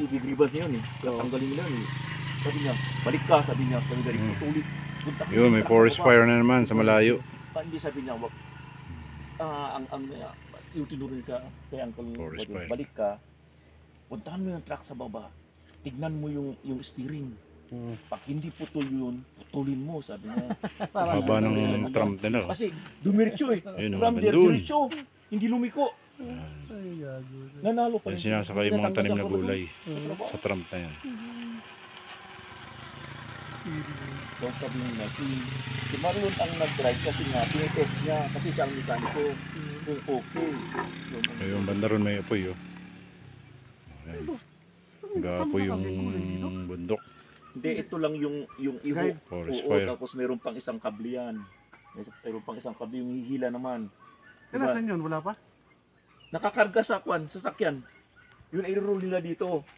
Igigribas niya yun eh. Tatanggalin nila yun eh. Sabi niya, balik ka, sabi niya, sabi niya, tutulit. Yun, may forest fire na naman sa malayo. Hindi sabi niya, wag, yung tinuro niya kay Uncle Forest Bodo, fire. balik ka, puntahan mo yung truck sa baba, tignan mo yung steering. Pag hindi putol yun, putulin mo, sabi niya. Haba ng Trump nila. Kasi dumiretso eh. Yun, From there, bandun. diretso. Hindi lumiko. Nanalo pa Yan rin. sinasakay yung mga tanim na gulay sa Trump na yan. Kung sabihin na, si Marion ang nag-drive kasi nga, tinitest niya, kasi siya ang mekaniko, kung okay. Yung banda ron may apoy oh. Gapoy yung bundok. Hindi, ito lang yung iho. Forest Oo, fire. tapos meron pang isang kabli yan. Meron pang isang kabli, yung hihila naman. Kaya nasan yun? Wala pa? Nakakarga sa sasakyan. Yun, i-roll nila dito.